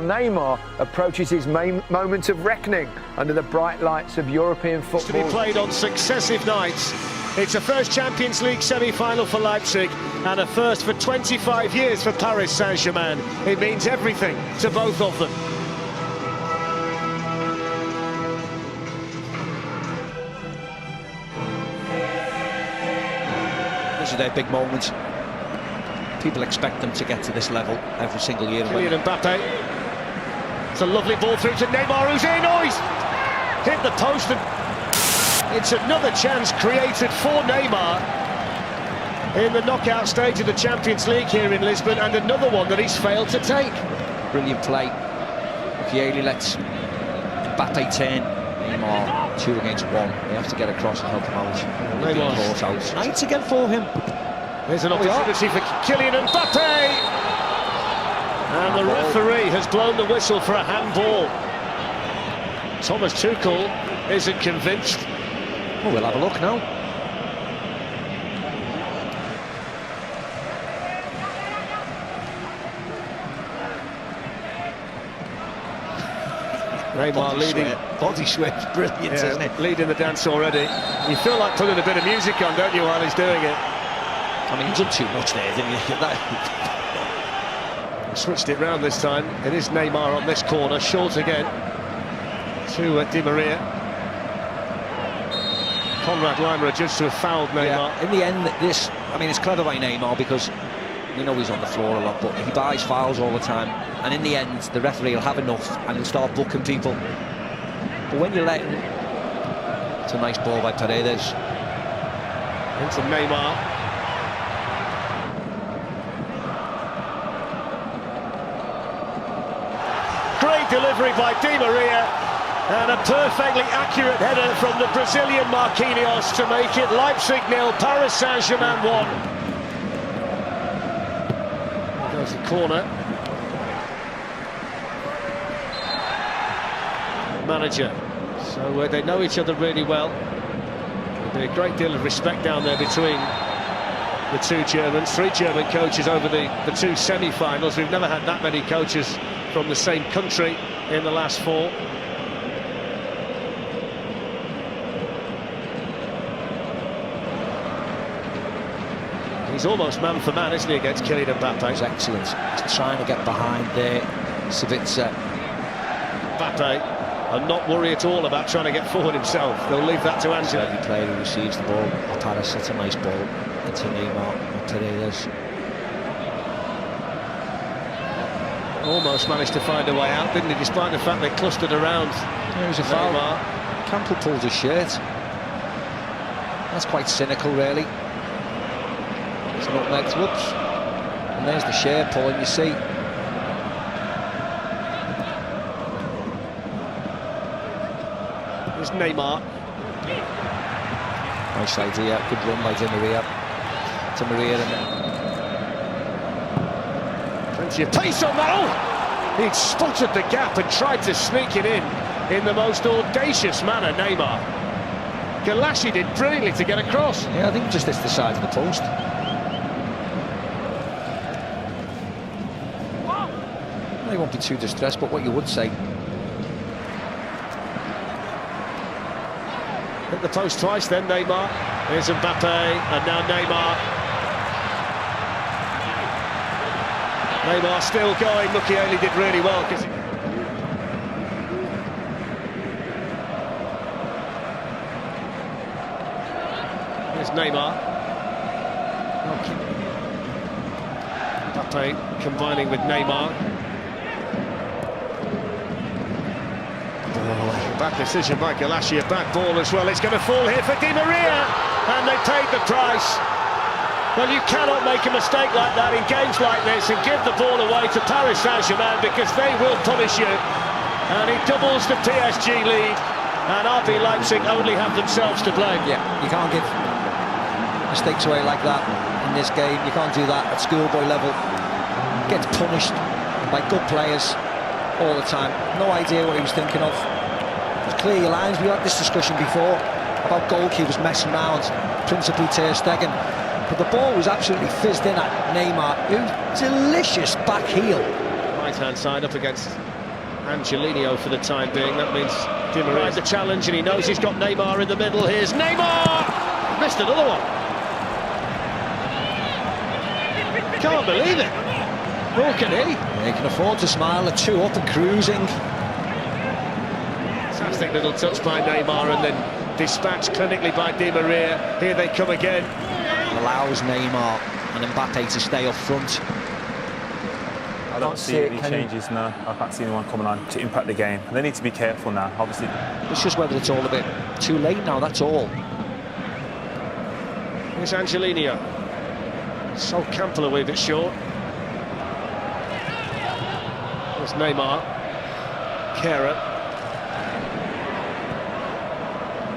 Neymar approaches his main moment of reckoning under the bright lights of European football. To be played on successive nights. It's a first Champions League semi-final for Leipzig and a first for 25 years for Paris Saint-Germain. It means everything to both of them. These are their big moments. People expect them to get to this level every single year. Kylian Mbappe. It's a lovely ball through to Neymar, who's in. Oh, he's hit the post, and it's another chance created for Neymar in the knockout stage of the Champions League here in Lisbon, and another one that he's failed to take. Brilliant play. Kieli lets Mbappe turn. Neymar 2 against 1. They have to get across and help him out. Neymar out. Nice again for him. There's an opportunity for Kylian Mbappe. And the referee has blown the whistle for a handball. Thomas Tuchel isn't convinced. Well, we'll have a look now. Neymar leading. Body sweat, brilliant, isn't it? Leading the dance already. You feel like putting a bit of music on, don't you, while he's doing it? I mean, he's done too much there, didn't he? Switched it round this time. It is Neymar on this corner, short again to Di Maria. Konrad Laimer adjusts to have fouled Neymar. Yeah, in the end, this, I mean, it's clever by Neymar because we know he's on the floor a lot, but he buys fouls all the time. And in the end, the referee will have enough and he'll start booking people. But when you let him, it's a nice ball by Paredes. Into Neymar. Great delivery by Di Maria, and a perfectly accurate header from the Brazilian Marquinhos to make it Leipzig 0, Paris Saint-Germain 1. There goes the corner. Manager. So they know each other really well. There'll be a great deal of respect down there between the two Germans. 3 German coaches over the 2 semi-finals. We've never had that many coaches from the same country in the last 4. He's almost man for man, isn't he, against Kylian Mbappe? He's excellent. He's trying to get behind there. Savitzer. Mbappe and not worry at all about trying to get forward himself. They'll leave that to Angela. Every player who receives the ball, Paris hits a nice ball into Neymar and Paredes. Almost managed to find a way out, didn't he, despite the fact they clustered around. There was a foul. Campbell pulled his shirt. That's quite cynical, really. It's not next, whoops. And there's the shirt pulling, you see. There's Neymar. Nice idea, good run by Di Maria. Di Maria and plenty of pace on that. Oh! He'd spotted the gap and tried to sneak it in the most audacious manner, Neymar. Galassi did brilliantly to get across. Yeah, I think just hits the side of the post. Well, he won't be too distressed, but what you would say. Hit the post twice then, Neymar. Here's Mbappe, and now Neymar. Neymar still going. Mukiele did really well because here's Neymar. Mbappe combining with Neymar. Back decision by Galassi, a back ball as well. It's going to fall here for Di Maria, and they paid the price. Well, you cannot make a mistake like that in games like this and give the ball away to Paris Saint-Germain, because they will punish you. And he doubles the PSG lead, and RB Leipzig only have themselves to blame. Yeah, you can't give mistakes away like that in this game. You can't do that at schoolboy level. Gets punished by good players all the time. No idea what he was thinking of. Just clear your lines. We had this discussion before about goalkeepers messing around, principally Ter Stegen. But the ball was absolutely fizzed in at Neymar, who delicious back heel. Right right-hand side up against Angelino for the time being. That means Di Maria the challenge, and he knows he's got Neymar in the middle. Here's Neymar! Missed another one. Can't believe it. Nor can he. Yeah, he can afford to smile at 2 up and cruising. Fantastic little touch by Neymar, and then dispatched clinically by Di Maria. Here they come again. Allows Neymar and Mbappe to stay up front. I don't see any changes now. I can't see anyone coming on to impact the game. They need to be careful now, obviously. It's just whether it's all a bit too late now, that's all. Here's Angelino. So Campbell a wee bit short. There's Neymar. Kera.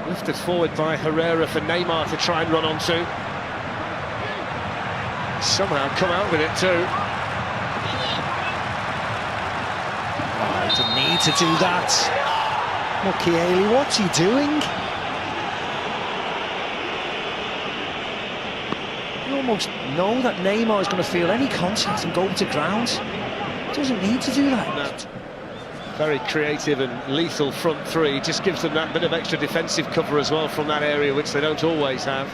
Lifted forward by Herrera for Neymar to try and run onto. Somehow come out with it too. He didn't need to do that. Mukiele, what's he doing? You almost know that Neymar is going to feel any contact and go to ground. He doesn't need to do that. Very creative and lethal front three. Just gives them that bit of extra defensive cover as well from that area, which they don't always have.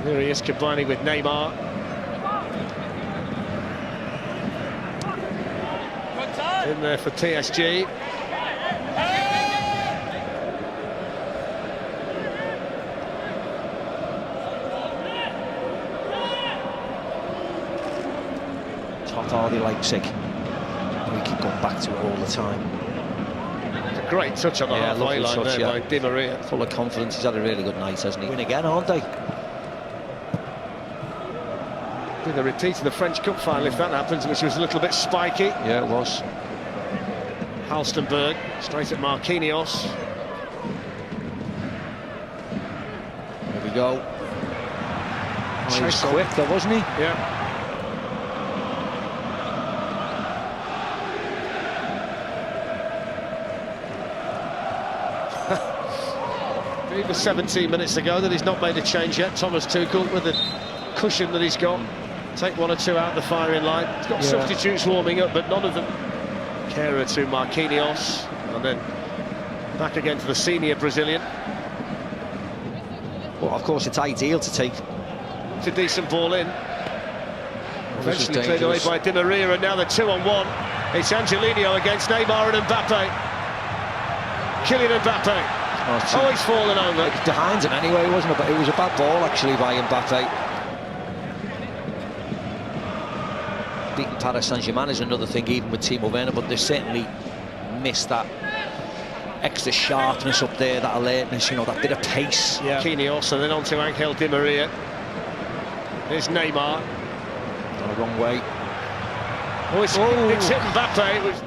Here he is combining with Neymar. In there for PSG. Top RB Leipzig. We keep going back to it all the time. It's a great touch on the halfway line there by Di Maria. Full of confidence. He's had a really good night, hasn't he? Win again, aren't they? With a repeat of the French Cup final, if that happens, which was a little bit spiky. Yeah, it was. Halstenberg, straight at Marquinhos. There we go. Oh, he was quick though, wasn't he? Yeah. It was 17 minutes ago that he's not made a change yet. Thomas Tuchel, with the cushion that he's got, take 1 or 2 out the firing line. He's got substitutes warming up, but none of them. Kera to Marquinhos, and then back again to the senior Brazilian. Well, of course, it's ideal to take. It's a decent ball in. Eventually cleared away by Di Maria, and now they're 2-on-1. It's Angelino against Neymar and Mbappe. Kylian Mbappe. Oh, he's fallen over. It was behind him anyway, wasn't it? But it was a bad ball actually by Mbappe. Beating Paris Saint-Germain is another thing, even with Timo Werner, but they certainly missed that extra sharpness up there, that alertness, you know, that bit of pace. Yeah. Marquinhos, and then on to Angel Di Maria. Here's Neymar. Oh, wrong way. Oh, it's hit Mbappe. It was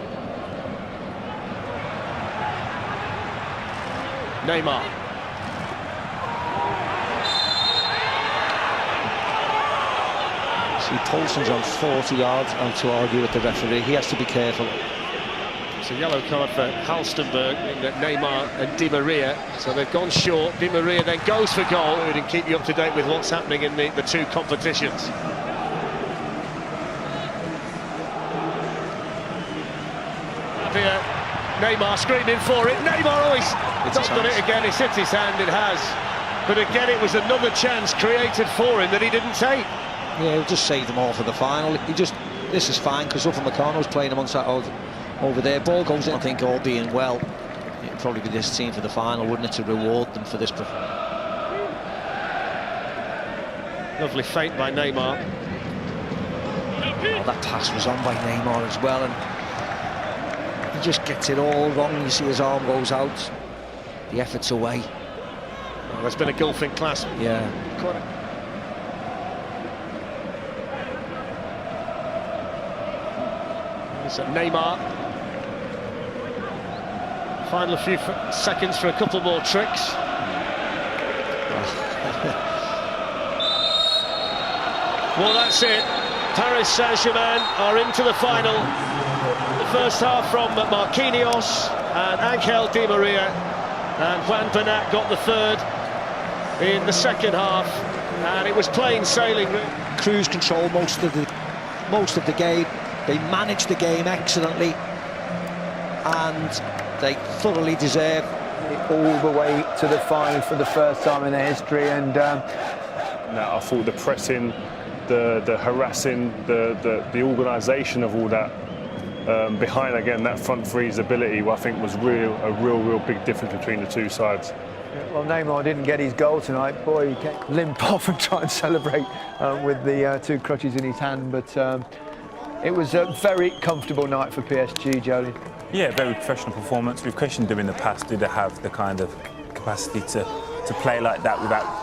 Neymar. See, Poulsen's on 40 yards out to argue with the referee. He has to be careful. It's a yellow card for Halstenberg, Neymar and Di Maria. So they've gone short. Di Maria then goes for goal. We can keep you up to date with what's happening in the 2 competitions. Here, Neymar screaming for it. Neymar always not done it again. It's hit his hand, it has. But again, it was another chance created for him that he didn't take. Yeah, he'll just save them all for the final. This is fine, because Upamecano's playing him on Saturday over there. Ball goes in, I think, all being well. It'd probably be this team for the final, wouldn't it, to reward them for this. Lovely feint by Neymar. Oh, that pass was on by Neymar as well, and he just gets it all wrong. You see his arm goes out, the effort's away. Well, there's been a golfing class. Yeah. So Neymar. Final few seconds for a couple more tricks. Well, that's it. Paris Saint-Germain are into the final. The first half from Marquinhos and Angel Di Maria, and Juan Bernat got the third in the second half, and it was plain sailing. Cruise control most of the most of the game. They managed the game excellently, and they thoroughly deserve all the way to the final for the first time in their history. And I thought the pressing, the harassing, the organisation of all that behind, again, that front three's ability, I think was a real big difference between the two sides. well, Neymar didn't get his goal tonight. Boy, he can't limp off and try and celebrate with the two crutches in his hand. But it was a very comfortable night for PSG, Jolien. Yeah, very professional performance. We've questioned them in the past. Do they have the kind of capacity to play like that without